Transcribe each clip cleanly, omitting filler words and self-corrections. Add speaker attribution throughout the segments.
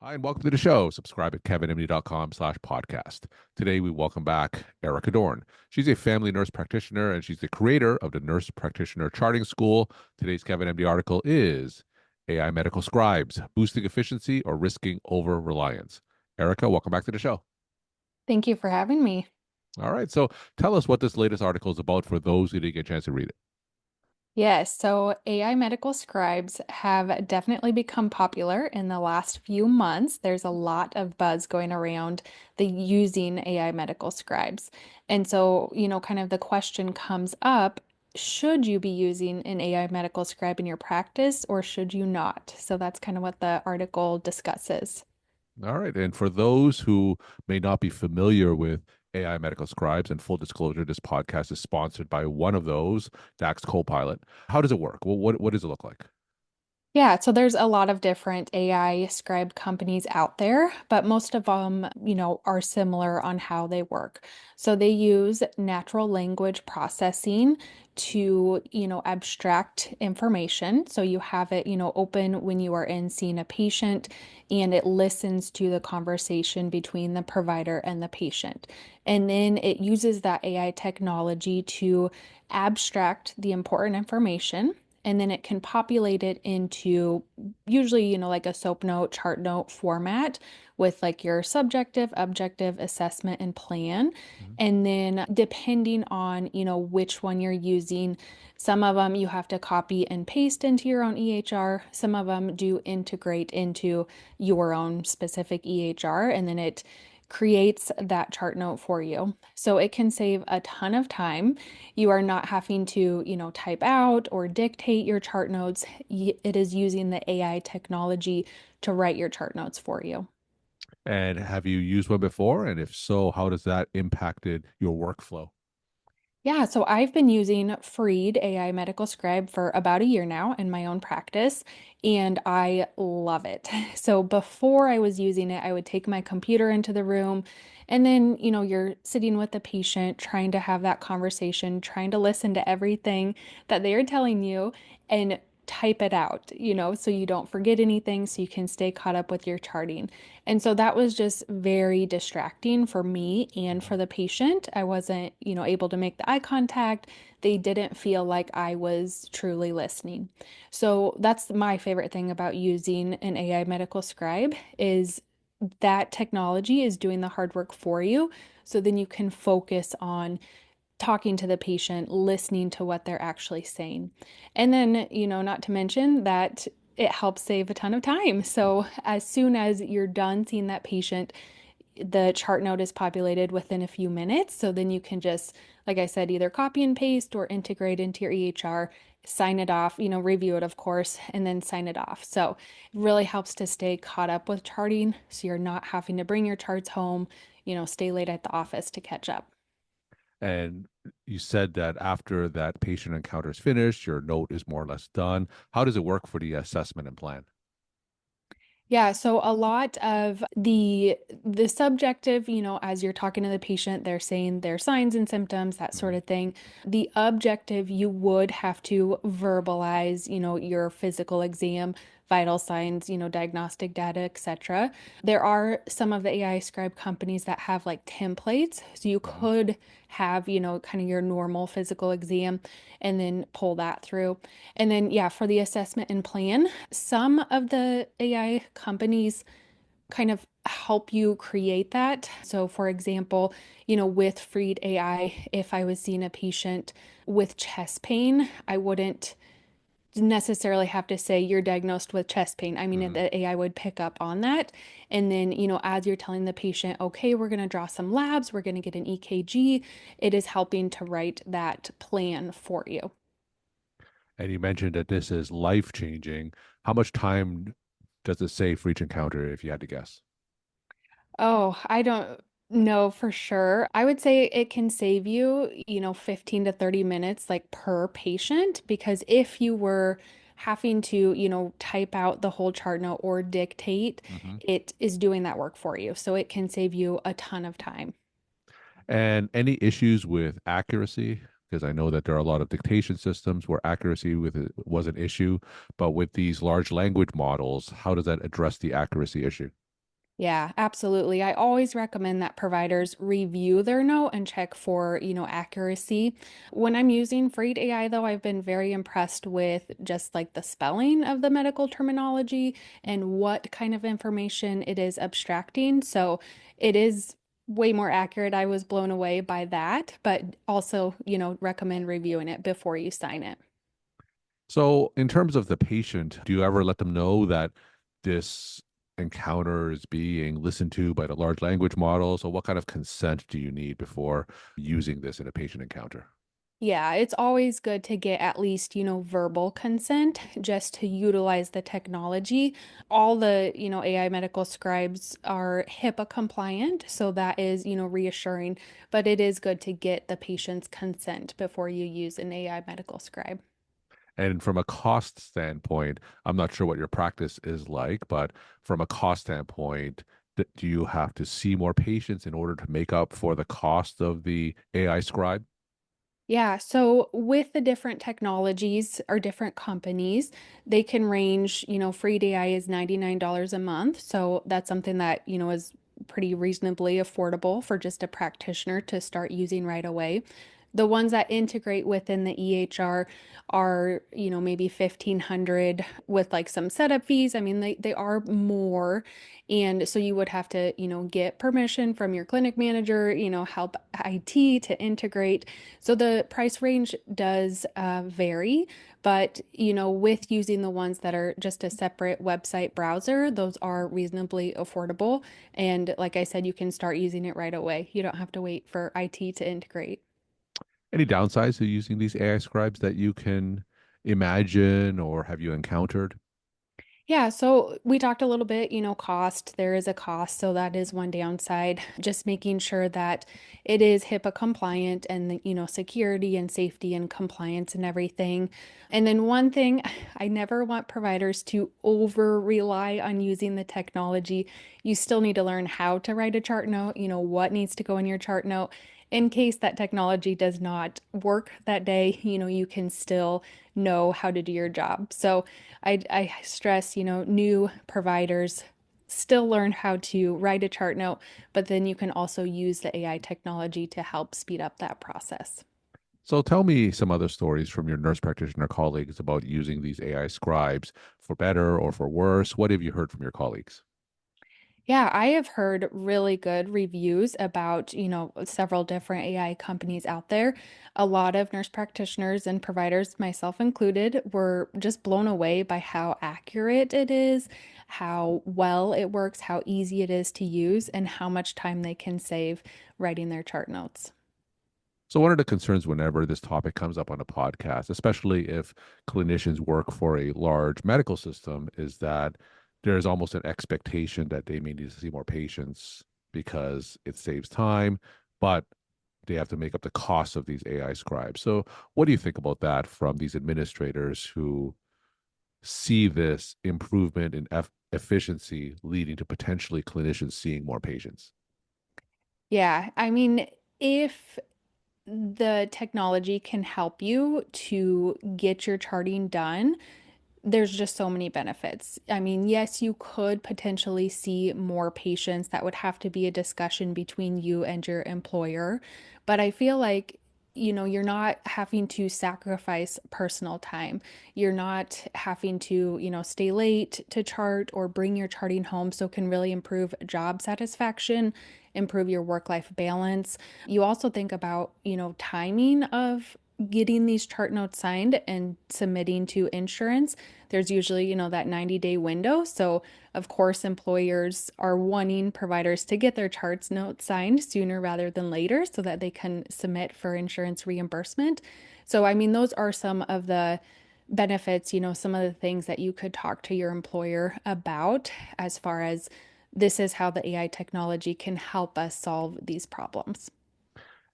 Speaker 1: Hi, and welcome to the show. Subscribe at kevinmd.com/podcast. Today, we welcome back Erica Dorn. She's a family nurse practitioner, and she's the creator of the Nurse Practitioner Charting School. Today's KevinMD article is AI Medical Scribes, Boosting Efficiency or Risking Over-Reliance. Erica, welcome back to the show.
Speaker 2: Thank you for having me.
Speaker 1: All right, so tell us what this latest article is about for those who didn't get a chance to read it.
Speaker 2: Yes, so AI medical scribes have definitely become popular in the last few months. There's a lot of buzz going around the using AI medical scribes. And so, kind of the question comes up, should you be using an AI medical scribe in your practice or should you not? So that's kind of what the article discusses.
Speaker 1: All right. And for those who may not be familiar with AI medical scribes, and full disclosure, this podcast is sponsored by one of those, DAX Copilot. How does it work? What does it look like?
Speaker 2: Yeah, so there's a lot of different AI scribe companies out there, but most of them, are similar on how they work. So they use natural language processing to, abstract information. So you have it, open when you are in seeing a patient and it listens to the conversation between the provider and the patient. And then it uses that AI technology to abstract the important information and then it can populate it into usually, like a SOAP note, chart note format with like your subjective, objective assessment and plan.
Speaker 1: Mhm.
Speaker 2: And then depending on, which one you're using, some of them you have to copy and paste into your own EHR. Some of them do integrate into your own specific EHR, and then it creates that chart note for you. So it can save a ton of time. You are not having to, type out or dictate your chart notes. It is using the AI technology to write your chart notes for you.
Speaker 1: And have you used one before? And if so, how does that impacted your workflow?
Speaker 2: Yeah, so I've been using Freed AI Medical Scribe for about a year now in my own practice, and I love it. So before I was using it, I would take my computer into the room, and then, you're sitting with the patient, trying to have that conversation, trying to listen to everything that they are telling you, and type it out, so you don't forget anything, so you can stay caught up with your charting. And so that was just very distracting for me and
Speaker 1: Mhm.
Speaker 2: for the patient. I wasn't, able to make the eye contact. They didn't feel like I was truly listening. So that's my favorite thing about using an AI medical scribe is that technology is doing the hard work for you. So then you can focus on talking to the patient, listening to what they're actually saying. And then, not to mention that it helps save a ton of time. So as soon as you're done seeing that patient, the chart note is populated within a few minutes. So then you can just, like I said, either copy and paste or integrate into your EHR, sign it off, review it, of course, and then sign it off. So it really helps to stay caught up with charting. So you're not having to bring your charts home, stay late at the office to catch up.
Speaker 1: And you said that after that patient encounter is finished, your note is more or less done. How does it work for the assessment and plan?
Speaker 2: Yeah, so a lot of the subjective, as you're talking to the patient, they're saying their signs and symptoms, that sort
Speaker 1: Mhm.
Speaker 2: of thing. The objective, you would have to verbalize, your physical exam, vital signs, diagnostic data, etc. There are some of the AI scribe companies that have like templates, so you
Speaker 1: Mhm.
Speaker 2: could have, kind of your normal physical exam and then pull that through. And then, yeah, for the assessment and plan, some of the AI companies kind of help you create that. So, for example, with Freed AI, if I was seeing a patient with chest pain, I wouldn't necessarily have to say you're diagnosed with chest pain. I mean,
Speaker 1: Mhm.
Speaker 2: the AI would pick up on that. And then, as you're telling the patient, okay, we're going to draw some labs, we're going to get an EKG, it is helping to write that plan for you.
Speaker 1: And you mentioned that this is life changing. How much time does it save for each encounter, if you had to guess?
Speaker 2: Oh, I don't know for sure. I would say it can save you, 15 to 30 minutes like per patient because if you were having to, type out the whole chart note or dictate,
Speaker 1: Mhm.
Speaker 2: it is doing that work for you. So it can save you a ton of time.
Speaker 1: And any issues with accuracy? Because I know that there are a lot of dictation systems where accuracy with it was an issue, but with these large language models, how does that address the accuracy issue?
Speaker 2: Yeah, absolutely. I always recommend that providers review their note and check for, accuracy. When I'm using Freed AI, though, I've been very impressed with just like the spelling of the medical terminology and what kind of information it is abstracting. So it is way more accurate. I was blown away by that, but also, recommend reviewing it before you sign it.
Speaker 1: So, in terms of the patient, do you ever let them know that this encounter is being listened to by the large language model? So, what kind of consent do you need before using this in a patient encounter?
Speaker 2: Yeah, it's always good to get at least, verbal consent just to utilize the technology. All the, AI medical scribes are HIPAA compliant, so that is, reassuring, but it is good to get the patient's consent before you use an AI medical scribe.
Speaker 1: And from a cost standpoint, I'm not sure what your practice is like, but from a cost standpoint, do you have to see more patients in order to make up for the cost of the AI scribe?
Speaker 2: Yeah, so with the different technologies or different companies, they can range, free AI is $99 a month. So that's something that, is pretty reasonably affordable for just a practitioner to start using right away. The ones that integrate within the EHR are, maybe 1500 with like some setup fees. I mean, they are more. And so you would have to, get permission from your clinic manager, help IT to integrate. So the price range does vary, but with using the ones that are just a separate website browser, those are reasonably affordable. And like I said, you can start using it right away. You don't have to wait for IT to integrate.
Speaker 1: Any downsides to using these AI scribes that you can imagine or have you encountered?
Speaker 2: Yeah, so we talked a little bit, cost. There is a cost, so that is one downside. Just making sure that it is HIPAA compliant and, security and safety and compliance and everything. And then one thing, I never want providers to over rely on using the technology. You still need to learn how to write a chart note, what needs to go in your chart note. In case that technology does not work that day, you can still know how to do your job. So, I stress, new providers still learn how to write a chart note, but then you can also use the AI technology to help speed up that process.
Speaker 1: So tell me some other stories from your nurse practitioner colleagues about using these AI scribes for better or for worse. What have you heard from your colleagues?
Speaker 2: Yeah, I have heard really good reviews about, several different AI companies out there. A lot of nurse practitioners and providers, myself included, were just blown away by how accurate it is, how well it works, how easy it is to use, and how much time they can save writing their chart notes.
Speaker 1: So, one of the concerns whenever this topic comes up on a podcast, especially if clinicians work for a large medical system, is that there's almost an expectation that they may need to see more patients because it saves time, but they have to make up the cost of these AI scribes. So, what do you think about that from these administrators who see this improvement in efficiency leading to potentially clinicians seeing more patients?
Speaker 2: Yeah, I mean, if the technology can help you to get your charting done, there's just so many benefits. I mean, yes, you could potentially see more patients. That would have to be a discussion between you and your employer. But I feel like, you're not having to sacrifice personal time. You're not having to, stay late to chart or bring your charting home. So it can really improve job satisfaction, improve your work-life balance. You also think about, timing of getting these chart notes signed and submitting to insurance. There's usually, that 90-day window. So, of course, employers are wanting providers to get their charts notes signed sooner rather than later so that they can submit for insurance reimbursement. So, I mean, those are some of the benefits, some of the things that you could talk to your employer about as far as this is how the AI technology can help us solve these problems.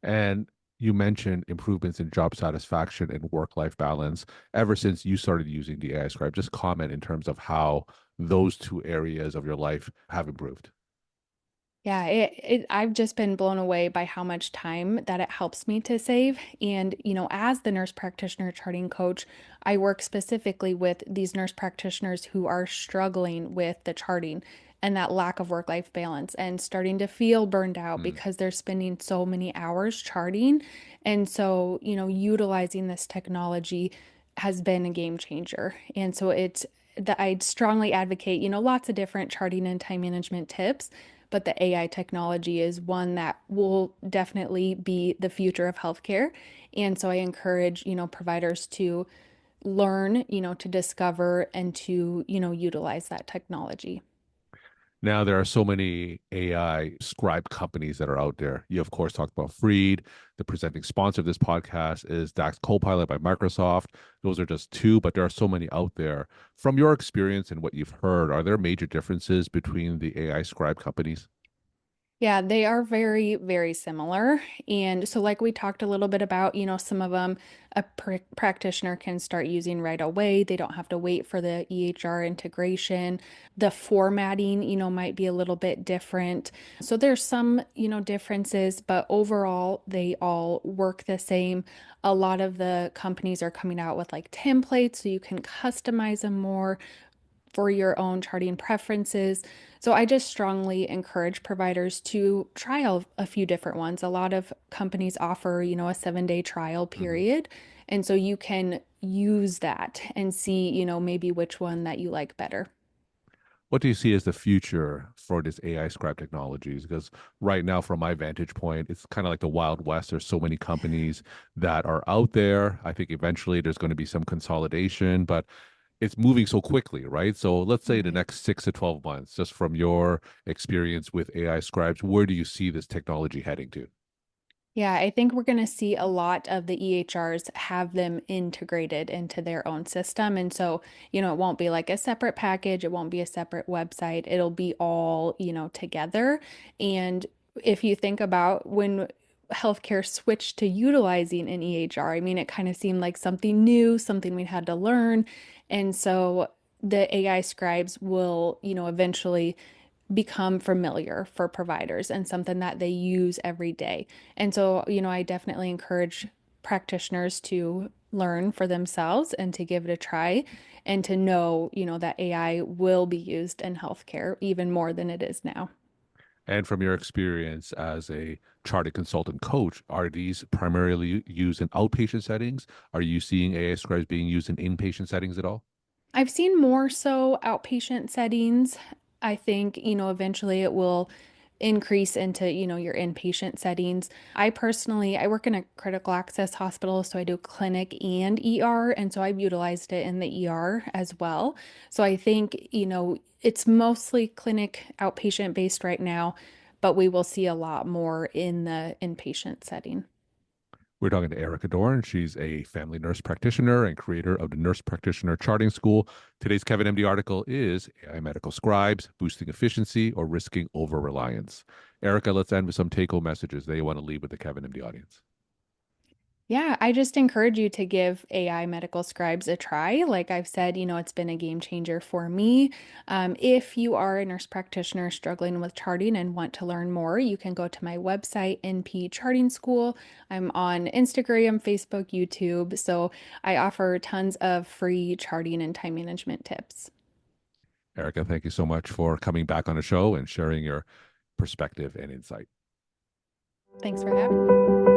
Speaker 1: And you mentioned improvements in job satisfaction and work life balance ever since you started using the AI scribe. Just comment in terms of how those two areas of your life have improved.
Speaker 2: Yeah, I've just been blown away by how much time that it helps me to save. And, as the nurse practitioner charting coach, I work specifically with these nurse practitioners who are struggling with the charting. and that lack of work-life balance and starting to feel burned out
Speaker 1: Mm.
Speaker 2: because they're spending so many hours charting. And so, utilizing this technology has been a game changer. And so it's that I'd strongly advocate, lots of different charting and time management tips, but the AI technology is one that will definitely be the future of healthcare. And so I encourage, providers to learn, to discover and to, utilize that technology.
Speaker 1: Now there are so many AI scribe companies that are out there. You of course talked about Freed. The presenting sponsor of this podcast is DAX Copilot by Microsoft. Those are just two, but there are so many out there. From your experience and what you've heard, are there major differences between the AI scribe companies?
Speaker 2: Yeah, they are very, very similar. And so, like we talked a little bit about, some of them a practitioner can start using right away. They don't have to wait for the EHR integration. The formatting, might be a little bit different. So, there's some, differences, but overall, they all work the same. A lot of the companies are coming out with like templates so you can customize them more for your own charting preferences. So I just strongly encourage providers to try out a few different ones. A lot of companies offer, a 7-day trial
Speaker 1: Mhm.
Speaker 2: period. And so you can use that and see, maybe which one that you like better.
Speaker 1: What do you see as the future for this AI scribe technologies? Because right now, from my vantage point, it's kind of like the Wild West. There's so many companies that are out there. I think eventually there's going to be some consolidation, but it's moving so quickly, right? So let's say the
Speaker 2: Right.
Speaker 1: next 6 to 12 months, just from your experience with AI scribes, where do you see this technology heading to?
Speaker 2: Yeah, I think we're going to see a lot of the EHRs have them integrated into their own system. And so, it won't be like a separate package, it won't be a separate website, it'll be all, together. And if you think about when healthcare switched to utilizing an EHR, I mean, it kind of seemed like something new, something we had to learn. And so the AI scribes will, eventually become familiar for providers and something that they use every day. And so, I definitely encourage practitioners to learn for themselves and to give it a try and to know, that AI will be used in healthcare even more than it is now.
Speaker 1: And from your experience as a chartered consultant coach, are these primarily used in outpatient settings? Are you seeing AI scribes being used in inpatient settings at all?
Speaker 2: I've seen more so outpatient settings. I think, eventually it will increase into, your inpatient settings. I work in a critical access hospital, so I do clinic and ER, and so I've utilized it in the ER as well. So I think, it's mostly clinic outpatient based right now, but we will see a lot more in the inpatient setting.
Speaker 1: We're talking to Erica Dorn. She's a family nurse practitioner and creator of the Nurse Practitioner Charting School. Today's KevinMD article is AI Medical Scribes, Boosting Efficiency or Risking Over-Reliance. Erica, let's end with some take-home messages that you want to leave with the KevinMD audience.
Speaker 2: Yeah, I just encourage you to give AI medical scribes a try. Like I've said, it's been a game changer for me. If you are a nurse practitioner struggling with charting and want to learn more, you can go to my website, NP Charting School. I'm on Instagram, Facebook, YouTube. So I offer tons of free charting and time management tips.
Speaker 1: Erica, thank you so much for coming back on the show and sharing your perspective and insight.
Speaker 2: Thanks for having me.